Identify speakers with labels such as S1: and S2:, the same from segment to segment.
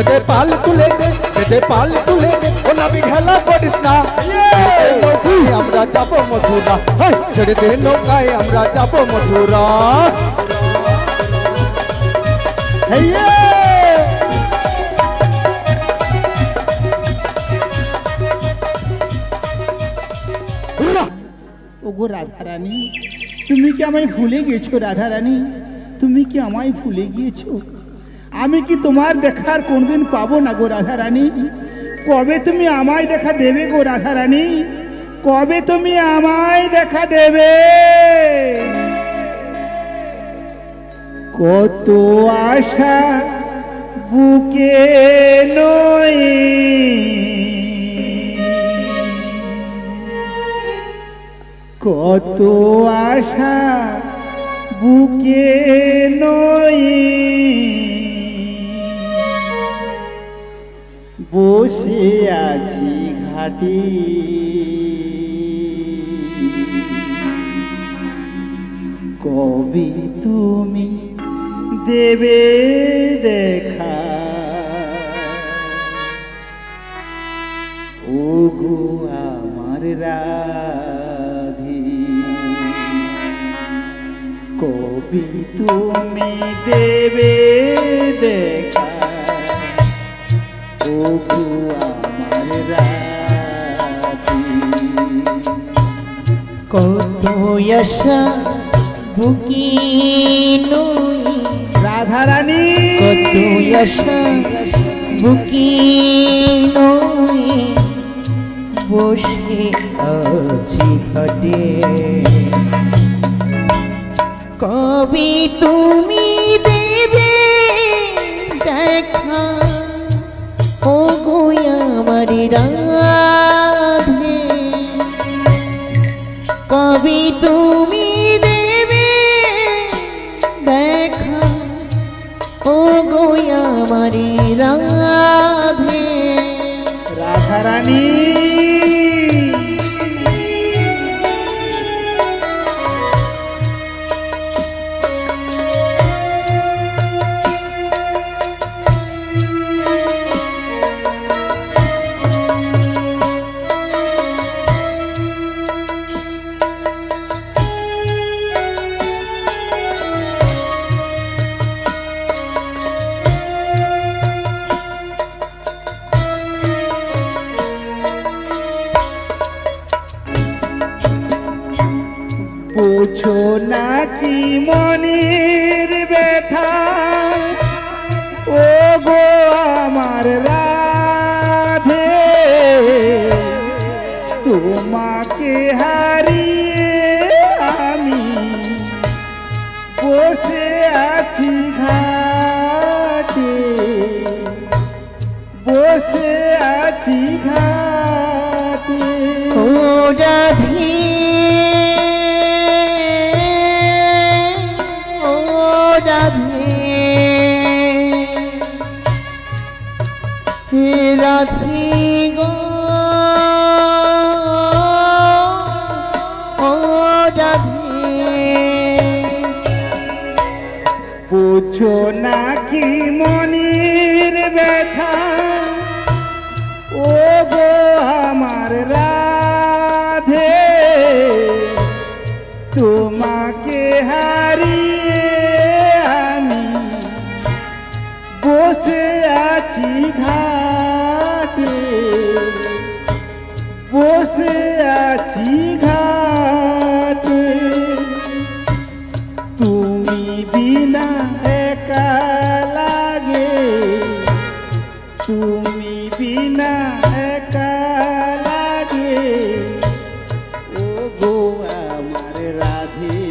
S1: দে পাল তুলে দে পাল তুলে দে ও নবী খেলা করিস না আমরা যাব মথুরা ছেড়ে দে নৌকায় আমরা যাব মথুরা
S2: ওগো রাধা রানী তুমি কি আমায় ভুলে গেছো রাধা রানী তুমি কি আমায় ভুলে গিয়েছো আমি কি তোমার দেখার কোনদিন পাবো না গো রাধা রানী কবে তুমি আমায় দেখা দেবে গো রাধা রানী কবে তুমি আমায় দেখা দেবে কত আশা বুকে নয় কত আশা বুকে নয় বসে আছি ঘাটে কবে তুমি দেবে দেখা ওগো আমার রাধে কবে তুমি দেবে দেখা ওগো আমার রাধে
S3: কত আশা বুকে নই
S2: রাধা রানী
S3: কত আশা বুকে নই বসে আছি ঘাটে কবে তুমি দেবে দেখা ও গো আমার রাধে কবে তুমি দেবে দেখা ও গো আমার রাধে
S2: রাধা রানী বুঝো নাকি মনের ব্যথা ও গো আমার রাধে তোমাকে হারিয়ে আমি বসে আছি ঘাটে বসে আছি ঘাটে
S3: ও রাধে রাধে গো ও রাধে
S2: বুঝো নাকি মনের ব্যথা ও গো আমার রাধে তোমাকে হারিয়ে আমি বসে আছি ঘাটে বসে আছি ঘাটে তুমি বিনা একা লাগে তুমি বিনা একা লাগে ও গো আমার রাধে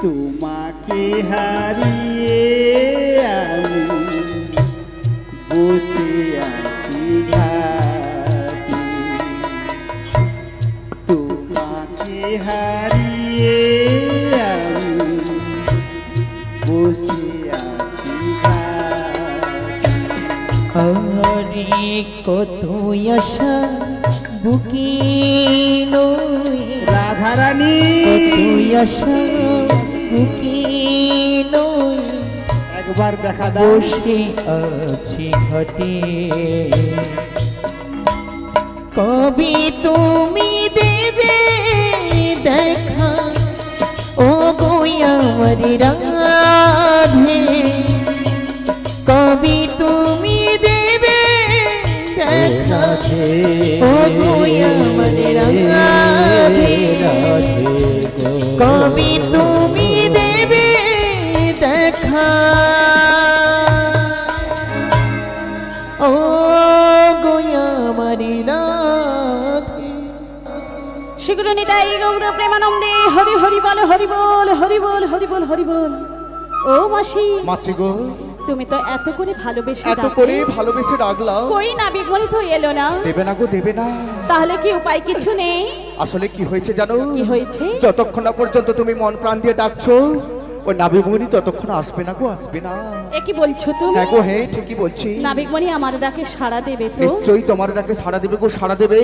S2: তোমাকে হারিয়ে আমি বসে আছি ঘাটে তোমাকে হারিয়ে আমি বসে আছি ঘাটে
S3: আরে কত আশা বুকে নই
S2: রাধা রানী
S3: কত আশা বুকে নই
S2: একবার দেখা দাও।
S3: বসে আছি ঘটে কবি তুমি দেবে দেখা ও গো আমার রাধে কবি তুমি দেবে দেখা ও গো আমার রাধে কবি তুমি দেবে দেখা ও গো আমার রাধে।
S4: শীঘ্র নিতাই গৌর প্রেমানন্দে হরি হরি বল হরি বল হরি বল হরি বল হরি বল। ও মাসি,
S1: মাসি গো,
S4: তুমি তো এত করে ভালোবেসে
S1: এত করে ভালোবেসে ডাকলাম,
S4: কই নাবিকমণি তো এলো না।
S1: দেবে না গো, দেবে না।
S4: তাহলে কি উপায় কিছু নেই?
S1: আসলে কি হয়েছে জানো?
S4: কি হয়েছে?
S1: যতক্ষণ না পর্যন্ত তুমি মন প্রাণ দিয়ে ডাকছো ওই নাবিকমণি ততক্ষণ আসবে না গো, আসবে না।
S4: এ কি বলছো তুমি?
S1: হ্যাঁ গো, হ্যাঁ ঠিকই বলছি।
S4: নাবিকমণি আমার ডাকে সাড়া দেবে তো?
S1: নিশ্চয়ই তোমার ডাকে সাড়া দেবে গো, সাড়া দেবে।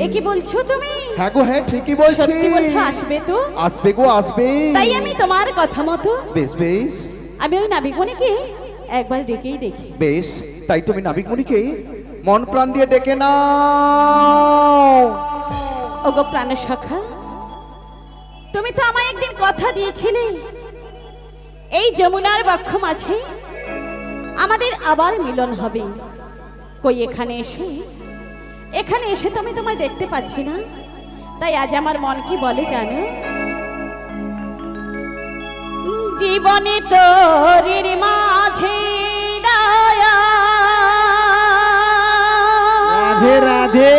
S4: এ কি বলছো তুমি?
S1: হ্যাঁ গো, হ্যাঁ ঠিকই বলছি।
S4: সত্যি বলছো আসবে তো?
S1: আসবে গো, আসবে।
S4: তাই আমি তোমার কথা মতো
S1: বেশ বেশ
S4: আমি ওই নাবিকমণিকে একবার ডেকেই দেখি।
S1: বেশ, তাই তুমি নাবিকমণিকে মন প্রাণ দিয়ে ডেকে নাও।
S4: ওগো প্রাণের সখা, তুমি তো আমায় একদিন কথা দিয়েছিলে এই যমুনার বক্ষ মাঝে আমাদের আবার মিলন হবে। কই এখানে এসে তো আমি তোমায় দেখতে পাচ্ছি না। তাই আজ আমার মন কি বলে জানো? জীবনে তোরির মাঝে দয়া
S2: রাধে রাধে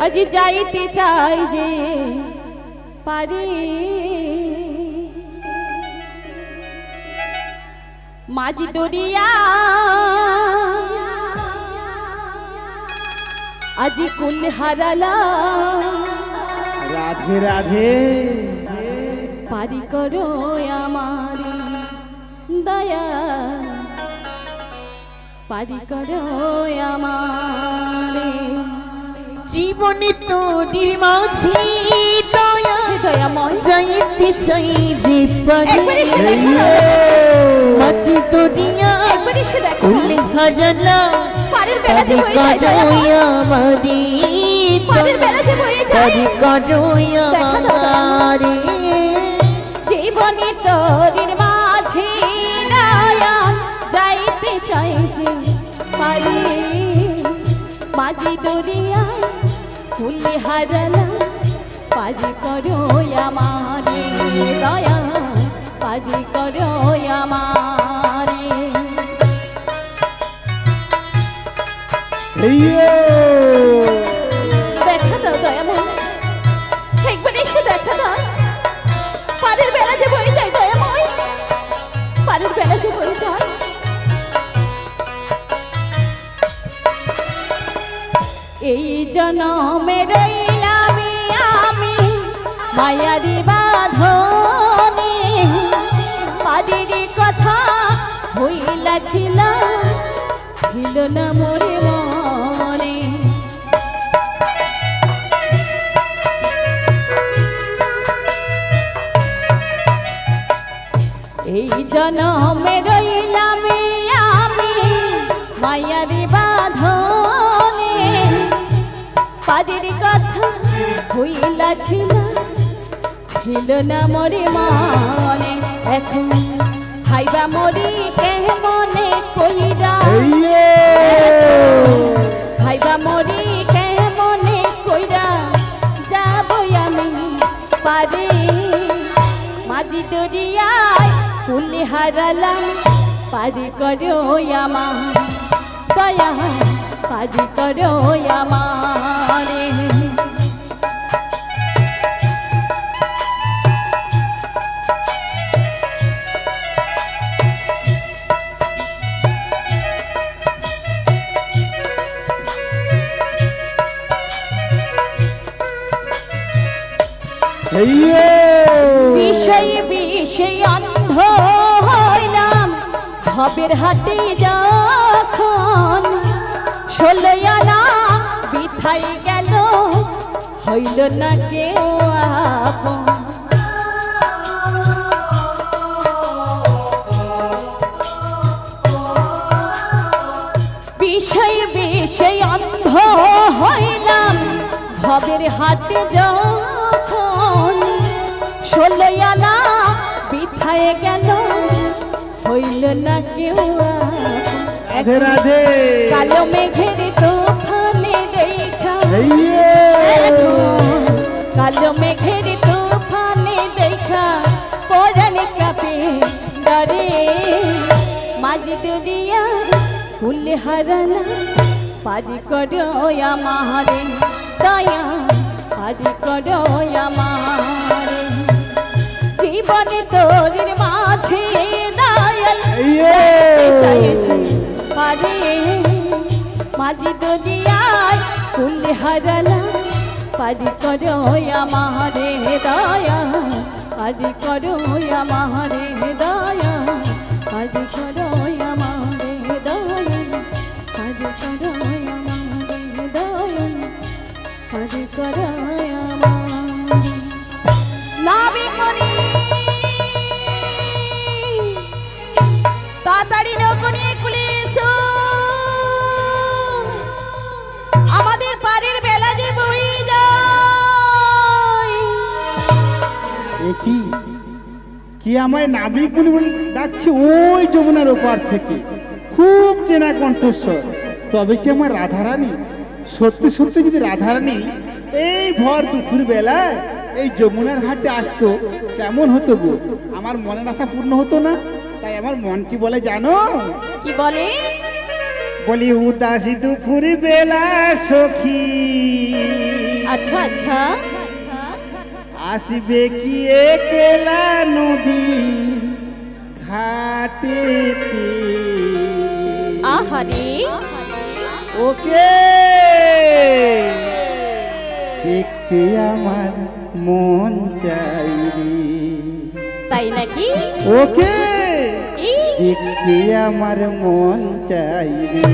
S4: আজ যাইতে চাই যে পারি মাঝি দরিয়া আজি কুল হারালা
S2: রাধে রাধে
S4: পারি করো আমার দয়া পারি করো আমার
S3: জীবনে তোর মাঝে দয়া
S4: দয়াময়
S3: যাইতে চাই যে পারে
S4: একবার এসে দেখো
S3: মাঝি দরিয়া
S4: একবার এসে দেখো
S3: কুল হারালা
S4: পারের বেলাতে বয়ে যায়
S3: পারি
S4: দয়াময়
S3: আমারি
S4: পারের বেলাতে বয়ে যায়
S3: পারি করো আমারে
S4: জীবনে তোর মাঝে দয়া যাইতে চাই যে পারি মাঝি দরিয়ায় ফুলে হারালা পারি করো আমারে দয়া পারি করো আমারে দেখা দাও দয়াময় একবার এসে দেখা দাও পারের বেলা যে বয়ে যায় দয়াময় পারের বেলা যে বয়ে যায় এই জনমে রইলাম আমি মায়ারি বাঁধনে পারের কথা হইলাছিল ছিল না মোরে মনে এই জনমে রইলাম আমি মায়ারি বাঁধনে পারের কথা হইলাছিল ছিল না মোরে মনে এখন খাইবা মরি কেমনে কইরা খাইবা মরি কেমনে কইরা যাব আমি পারে মাঝি দরিয়ায় ফুলে হারালাম পারি করো আমার দয়া পারি করো আমারে বিষয় বিষয় অন্ধ হইলাম ভবের হাটে যখন ষোলয়ানা বিথাই গেল হইল না কেউ আপন হইলাম ভবের হাটে যখন 16 আনা বিথায় গেল হইল না কেউ
S2: রাধে রাধে
S4: কালো মেঘের তুফানে দেখা কালো মেঘের তুফানে দেখা পরাণ কাঁপে ডরে মাঝ দুনিয়া ফুল হারানা পারি করো আমারে দয়া পারি করো আমারে জীবনে তোর মাঝে দয়াল পারে মাঝি দুনিয়ায় ফুল হারালা পারি করো আমারে দয়া পারি করো আমারে দয়া পারি করো আমারে দয়া পারি করো আমারে দয়া পারি করো আমারে লাভে করি তাড়াতাড়ি নৌকো নিয়ে খুলে এসো আমাদের পাড়ের বেলা যে বই যায়
S2: কি কি আমায় নাবিক বলে ডাকছে ওই যমুনার ওপার থেকে খুব চেনা কণ্ঠস্বর তবে কি আমার রাধারানী সত্যি সত্যি যদি রাধারানী এই ভর দুপুর বেলায় এই যমুনার হাটে আসতো কেমন হতো গো আমার মনের আশা পূর্ণ হতো না তাই আমার মন কি বলে জানো
S4: কি বলে
S2: বলি উদাসী দুপুর বেলা সখী
S4: আচ্ছা আচ্ছা
S2: আসবে কি একলা নদী ঘাটেতে
S4: আহারে
S2: ওকে দেখতে আমার মন চাই রে
S4: তাই নাকি
S2: ওকে
S4: এই
S2: দেখতে আমার মন চাই রে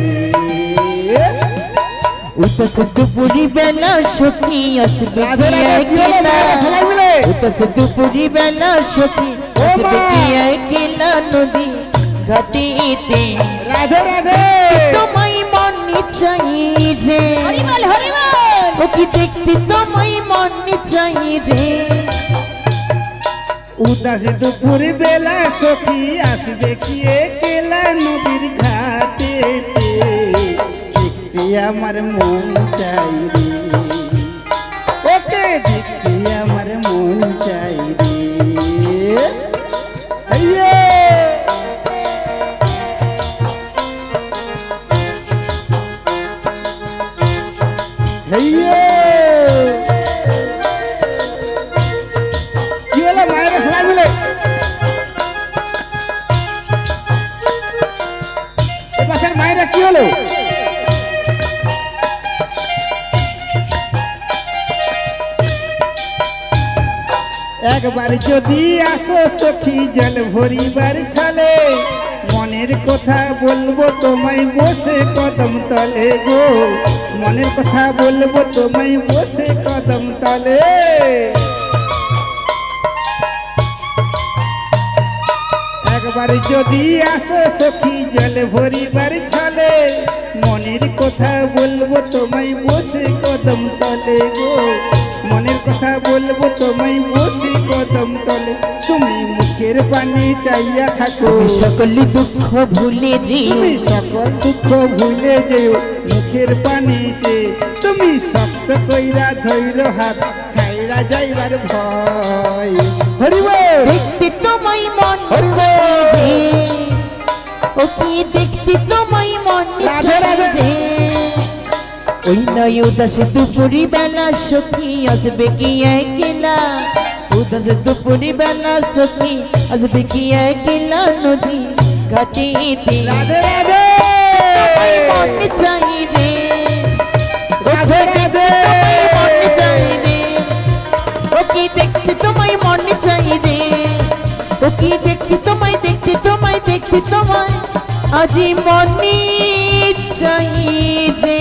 S3: উতস দুপুরি বেলা সখী আসবে
S2: রাধে
S3: কি
S2: রাধে কি হলো
S3: একলা
S2: মায়েরা সবাই মিলে
S3: উতস দুপুরি বেলা সখী আসবে কি একলা নদী ঘাটিতে
S2: রাধে রাধে
S3: তোমায় মন চাই যে
S4: হরিবল হরিবল
S3: ওকে দেখতে তোমায় মন চাই যে
S2: উদাস দুপুর বেলা সখী আসবে কি একলা নদীর ঘাটেতে দেখতে আমার মন চাই রে ওকে দেখতে আমার মন চাই রে আইয়ে আইয়ে কি হলো মায়েরা সবাই মিলে এ পাশের মায়েরা কি হলো একবার যদি আসো সখী জল ভরিবার ছলে মনের কথা বলবো তোমায় বসে কদম তলে গো মনের কথা বলবো তোমায় বসে কদম তলে একবার যদি আসো সখী জল ভরিবার ছলে মনের কথা বলবো তোমায় বসে কদম তলে গো মনের কথা বলবো তোমায় বসে কদম তলে তুমি মুখের পানি চাইয়া থাকো
S3: সকল দুঃখ ভুলে যেও
S2: তুমি সকল দুঃখ ভুলে যেও মুখের পানিতে তুমি শক্ত কইরা ধৈর হাত ছাইরা যাইবার ভয় হরিবল
S3: দেখতে তোমায় মন চাই যে ওকে দেখতে তোমায় মন
S2: রাধে
S3: চাই
S2: রাধে।
S3: যে ওই নয় উদাস দুপুরি বেলা সখী আসবে কি একলা উদাস দুপুরি বেলা সখী আসবে কি একলা নদী ঘাটিতে
S2: রাধে রাধে
S3: তোমায় মন চাই যে
S2: রাধে রাধে
S3: মন চাই যে ওকে দেখতে তোমায় মন চাই যে ওকে দেখতে তোমায় দেখতে তোমায় দেখতে তোমায় আজি মনে চাই যে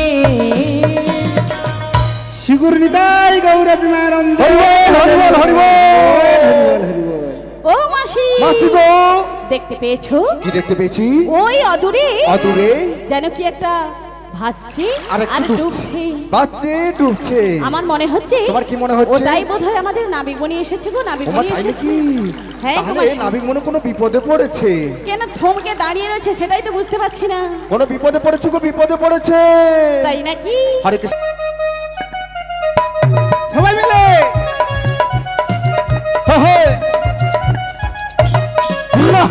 S2: শিগুর নিতাই গৌরব নারন্দ হরিবল হরিবল হরিবল হরিবল
S4: ও মাসি
S1: মাসি গো
S4: দেখতে পেয়েছো
S1: কি দেখতে পেয়েছি
S4: ওই অদূরে
S1: অদূরে
S4: যেন কি একটা ভাসছে
S1: আর
S4: আর
S1: একটু
S4: ডুবছে।
S1: বাচ্চে ডুবছে।
S4: আমার মনে হচ্ছে
S1: তোমার কি মনে হচ্ছে?
S4: ওটাই বোধহয় আমাদের নাবিকমণি এসেছে গো,
S1: তোমার
S4: নাবিকমণি
S1: তাই
S4: এসেছে।
S1: নাকি?
S4: হ্যাঁ গো
S1: তাহলে
S4: মাসি।
S1: নাবিক মনে কোনো বিপদে পড়েছে।
S4: কেন থমকে দাঁড়িয়ে রয়েছে সেটাই তো বুঝতে পারছি না।
S1: কোনো বিপদে পড়েছে গো, বিপদে পড়েছে।
S4: তাই নাকি?
S1: হরে কৃষ্ণ।
S2: সবাই মিলে
S1: হ্যাঁ, হ্যাঁ। না,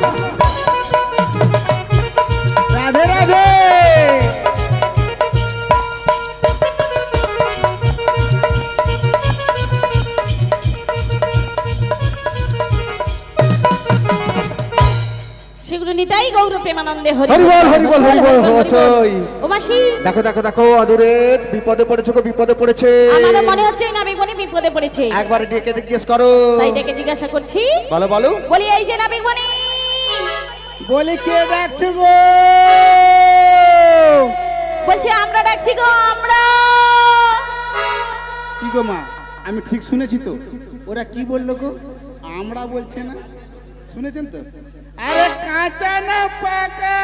S2: রাধে রাধে।
S4: সেগুলো নিতাই গৌর প্রেমানন্দে হরি
S1: হরি বল, হরি বল, হরি বল, অবশ্যই।
S4: ও মাসি,
S1: দেখো দেখো দেখো, আদুরে বিপদে পড়েছে গো, বিপদে পড়েছে।
S4: আমারও মনে হচ্ছে এই নাবিকমণি বিপদে পড়েছে।
S1: একবার ডেকে জিজ্ঞেস করো।
S4: তাই ডেকে জিজ্ঞাসা করছি।
S1: বলো বলো।
S4: বলি এই যে নাবিকমণি,
S2: বলি কে ডাকছো গো?
S4: বলছে আমরা ডাকছি গো, আমরা।
S2: কি গো মা, আমি ঠিক শুনেছি তো? ওরা কি বললো গো? আমরা বলছে না, শুনেছেন তো? আরে কাঁচা না পাকা?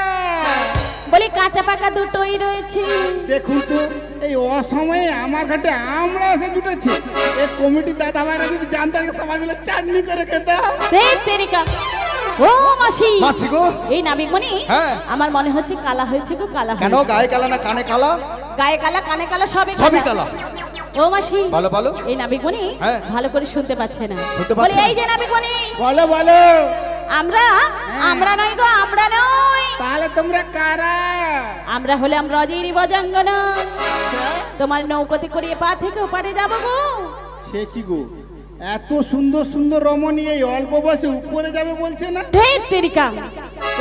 S4: বলি কাঁচা পাকা দুটোই রয়েছে।
S2: দেখুন তো, এই অসময়ে আমার ঘাটে আমরা এসে জুটেছে। এই কমিটির দাদা ভাইরা যদি জানতে সবাই মিলে চাটনি করে খেতাম।
S4: দেখ তেরিকা। ও মাসি,
S1: মাসি গো।
S4: এই নাবিকমণি
S1: হ্যাঁ।
S4: আমার মনে হচ্ছে কালা হয়েছে গো, কালা
S1: কেন?
S4: হয়েছে।
S1: গায়ে কালা না কানে কালা?
S4: গায়ে কালা, কানে কালা, সবই
S1: সবই কালা।
S4: ও মাসি,
S1: বলো বলো।
S4: এই নাবিকমণি
S1: হ্যাঁ।
S4: ভালো করে শুনতে পাচ্ছে না।
S1: শুনতে
S4: বলি
S1: পাচ্ছে না?
S4: এই যে নাবিকমণি,
S2: বলো বলো।
S4: আমরা আমরা নই গো, আমরা নই।
S2: তাহলে তোমরা কারা?
S4: আমরা হলাম রজের বজাঙ্গনা। তোমার নৌকোতে করে এপার থেকে ওপারে যাবো গো।
S2: সে কি গো, এত সুন্দর সুন্দর রমণী এই অল্প বয়সে উপরে যাবে বলছে না?
S4: ধেৎ তেরিকা।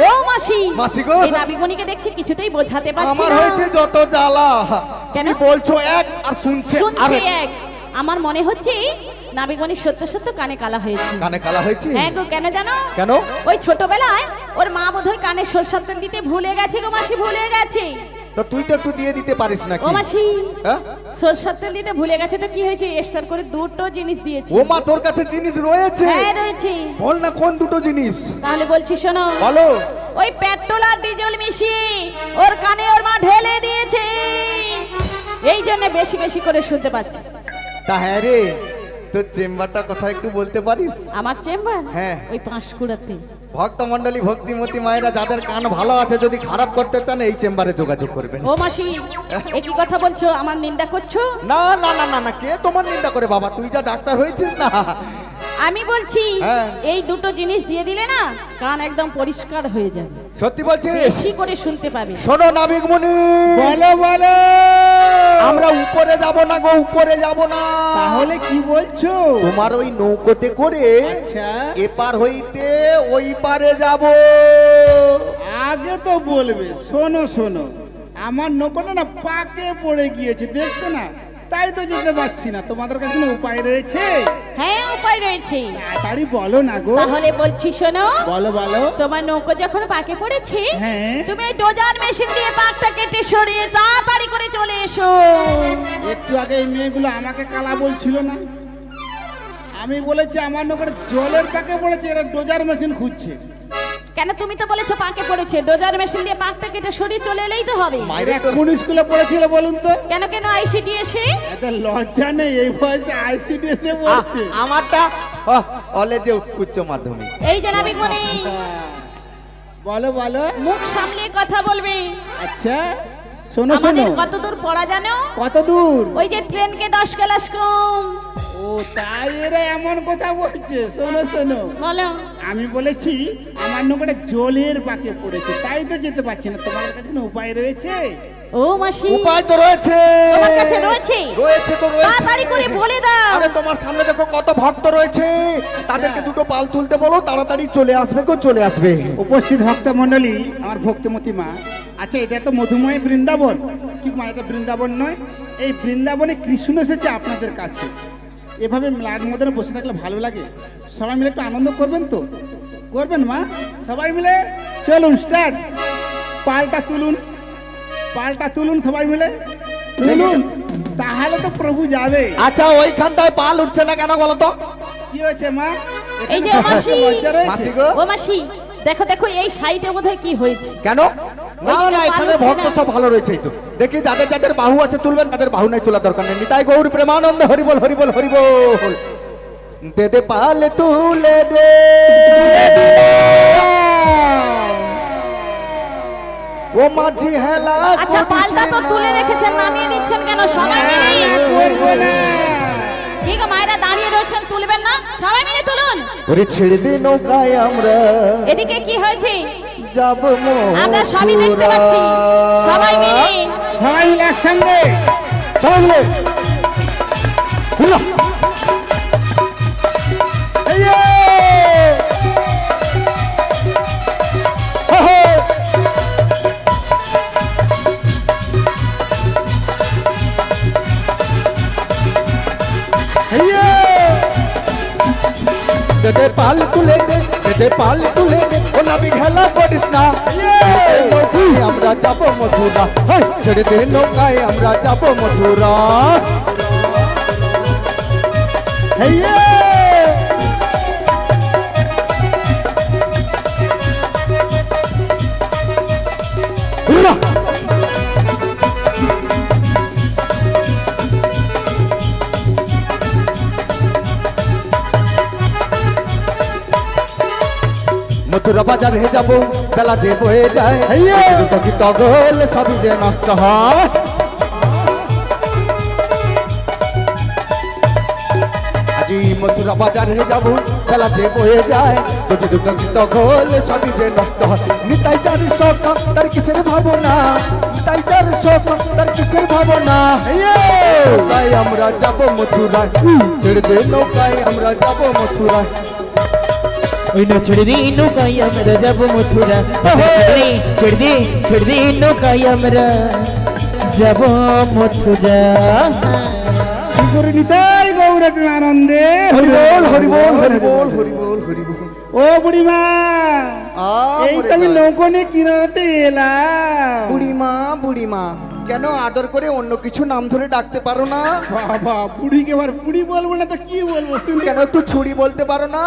S4: ও মাসি,
S1: মাসি গো।
S4: এই নাবিকমণিকে দেখছি কিছুতেই বোঝাতে পারছি
S1: আমার
S4: না।
S1: হয়েছে যত জ্বালা।
S4: কেন?
S1: কি বলছো এক আর শুনছে
S4: শুনছি
S1: আরেক।
S4: এক। আমার মনে হচ্ছে নাবিকমণি সত্য সত্য কানে কালা হয়েছে।
S1: কানে কালা হয়েছে?
S4: হ্যাঁ গো, কেন জানো?
S1: কেন?
S4: ওই ছোটবেলায় ওর মা বোধহয় কানে সরষের তেল দিতে ভুলে গেছে গো মাসি, ভুলে গেছে।
S1: তো তুই তো একটু দিয়ে দিতে পারিস নাকি?
S4: ও মাসি,
S1: হ্যাঁ?
S4: সরষের তেল দিতে ভুলে গেছে তো কি হয়েছে? এক্সট্রা করে দুটো জিনিস দিয়েছে।
S1: ও মা, তোর কাছে জিনিস রয়েছে?
S4: হ্যাঁ রয়েছে।
S1: বল না কোন দুটো জিনিস?
S4: তাহলে বলছি শোনো।
S1: বলো।
S4: ওই পেট্রোল আর ডিজেল মিশিয়ে ওর কানে ওর মা ঢেলে দিয়েছে, এই জন্য বেশি বেশি করে শুনতে পাচ্ছে।
S1: তা হ্যাঁ রে, তোর চেম্বারটা কথা একটু বলতে পারিস?
S4: আমার চেম্বার
S1: হ্যাঁ।
S4: ওই পাঁশকুড়াতে।
S1: ভক্ত মন্ডলী, ভক্তিমতী মায়েরা যাদের কান ভালো আছে, যদি খারাপ করতে চান এই চেম্বারে যোগাযোগ করবেন।
S4: ও মাসি, একই কথা বলছো, আমার নিন্দা করছো?
S1: না না না না না, কে তোমার নিন্দা করে বাবা? তুই যা ডাক্তার হয়েছিস না।
S4: আমি বলছি
S1: হ্যাঁ।
S4: এই দুটো জিনিস দিয়ে দিলে না কান একদম পরিষ্কার হয়ে যাবে,
S1: সত্যি বলছিস?
S4: বেশি করে শুনতে পাবে।
S1: শোনো নাবিকমণি,
S2: বলো বলো।
S1: আমরা উপরে যাব না গো, উপরে যাব না।
S2: তাহলে কি বলছো?
S1: তোমার ওই নৌকোতে করে
S2: আচ্ছা,
S1: এপার হইতে ওই পারে যাব।
S2: আগে তো বলবে। শোনো শোনো, আমার নৌকাটা না পাকে পড়ে গিয়েছে, দেখছো না? তাই তো যেতে পারছি না। তোমাদের কাছে কোনো উপায় রয়েছে?
S4: হ্যাঁ উপায় রয়েছে।
S2: তাড়াতাড়ি বলো না গো।
S4: তাহলে বলছি শোনো,
S2: বলো বলো।
S4: তোমার নৌকো যখন পাকে পড়েছে,
S2: হ্যাঁ।
S4: তুমি এই ডোজার মেশিন দিয়ে পাকটা কেটে সরিয়ে তাড়াতাড়ি করে চলে এসো।
S2: একটু আগে এই মেয়েগুলো আমাকে কালা বলছিল না? আমি বলেছি আমার নৌকাটা জলের পাকে পড়েছে, এরা ডোজার মেশিন খুঁজছে।
S4: কেন? তুমি তো বলেছো পাকে পড়েছে, ডোজার মেশিন দিয়ে পাকটা কেটে সরিয়ে চলে এলেই তো হবে।
S2: এরা কোন স্কুলে পড়েছিল বলুন তো?
S4: কেন কেন আইসিডি এসে?
S2: এত লজ্জা নেই, এই বয়সে আইসিডি এসে পড়ছে।
S1: আমারটা কলেজে উচ্চ মাধ্যমিক।
S4: এই যে নাবিকমণি,
S2: বলো বলো।
S4: মুখ সামলে কথা বলবে।
S2: আচ্ছা শোনো শোনো।
S4: আমাদের কত দূর পড়া জানো?
S2: কত দূর?
S4: ওই যে ট্রেনকে 10 ক্লাস কম।
S2: ও তাই এরা এমন কথা বলছে। শোনো শোনো,
S4: বলো।
S2: আমি বলেছি আমার নৌকাটা জলের পাকে পড়েছে, তাই তো যেতে পারছি না। তোমার কাছে কোনো উপায় রয়েছে?
S4: ও মাসি,
S1: উপায় তো রয়েছে।
S4: তোমার কাছে রয়েছে?
S1: রয়েছে তো রয়েছে।
S4: তাড়াতাড়ি করে বলে দাও।
S1: আরে তোমার সামনে দেখো কত ভক্ত রয়েছে, তাদেরকে দুটো পাল তুলতে বলো, তাড়াতাড়ি চলে আসবে গো, চলে আসবে।
S2: উপস্থিত ভক্ত মণ্ডলী, আমার ভক্তিমতী মা। আচ্ছা, এটা তো মধুময় বৃন্দাবন, কি মা? এটা বৃন্দাবন নয়? এই বৃন্দাবনে কৃষ্ণ এসেছে আপনাদের কাছে। এভাবে মেলার মধ্যে বসে থাকলে ভালো লাগে? সবাই মিলে একটু আনন্দ করবেন তো? করবেন মা? সবাই মিলে চলুন, স্টার্ট। পালটা তুলুন, পালটা তুলুন সবাই মিলে, তুলুন, তাহলে তো প্রভু যাবে।
S1: আচ্ছা, ওইখানটায় পাল উঠছে না কেন বলো তো?
S2: কি হয়েছে মা?
S4: এই যে
S2: এখানে
S4: মাসি।
S2: লজ্জা রয়েছে?
S1: মাসি গো।
S4: ও মাসি, দেখো দেখো এই সাইডে বোধহয় কি হয়েছে।
S1: কেন? না না, এখানে ভক্ত সব ভালো রয়েছে। তো দেখি যাদের যাদের বাহু আছে তুলবেন, তাদের বাহু নাই তোলার দরকার নেই। নিতাই গৌর প্রেমানন্দ, হরিবল হরিবল হরিবল। দে দে পাল তুলে দে, ও মাঝি হেলা।
S4: আচ্ছা পালটা তো তুলে রেখেছেন, নামিয়ে দিচ্ছেন কেন? সবাই মিলে
S2: করবো না।
S4: কি গো মায়েরা দাঁড়িয়ে রয়েছেন, তুলবেন না? সবাই মিলে তুলুন।
S1: ওরে ছেড়ে দে নৌকায় আমরা
S4: এদিকে কি হয়েছে?
S1: যাব
S4: আমরা সবই দেখতে পাচ্ছি। সবাই মিলে
S2: সবাই মিলে একসঙ্গে
S1: সবাই মিলে হুলা। এই যে! হো হো! এই যে! দে দে পাল তুলে দে, দে দে পাল তুলে দে, ও নাবি ঢেলা করিস না। নৌকায় আমরা যাব মথুরা, হেই, ছেড়ে দে নৌকায় আমরা যাব মথুরা। এই যে! হুলা! মথুরা বাজারে যাব, বেলা যে বয়ে যায়, তগল সবই যে নষ্ট হয়। আজি মথুরা বাজারে যাব, বেলা যে বয়ে যায়, তগল সবই যে নষ্ট হয়। নিতাই যার শোক তার কিসের ভাবনা, নিতাই যার শোক তার কিসের ভাবনা। তাই আমরা যাব মথুরায়, ছেড়ে দে নৌকায় আমরা যাব মথুরায়।
S3: ওই না ছেড়ে দে নৌকায় আমরা যাব মথুরা, ছেড়ে দে নৌকায় আমরা যাব মথুরা।
S2: করে নিতাই গৌর প্রেমানন্দে
S1: হরিবল হরিবল হরিবল হরিবল হরিবল।
S2: ও বুড়িমা, এই তো আমি নৌকো নিয়ে কিনারাতে এলাম।
S1: বুড়িমা বুড়িমা কেন আদর করে অন্য কিছু নাম ধরে ডাকতে পারো না?
S2: বাবা বুড়িকে এবার বুড়ি বলবো না তো কি বলবো?
S1: কেন একটু ছুরি বলতে পারো না?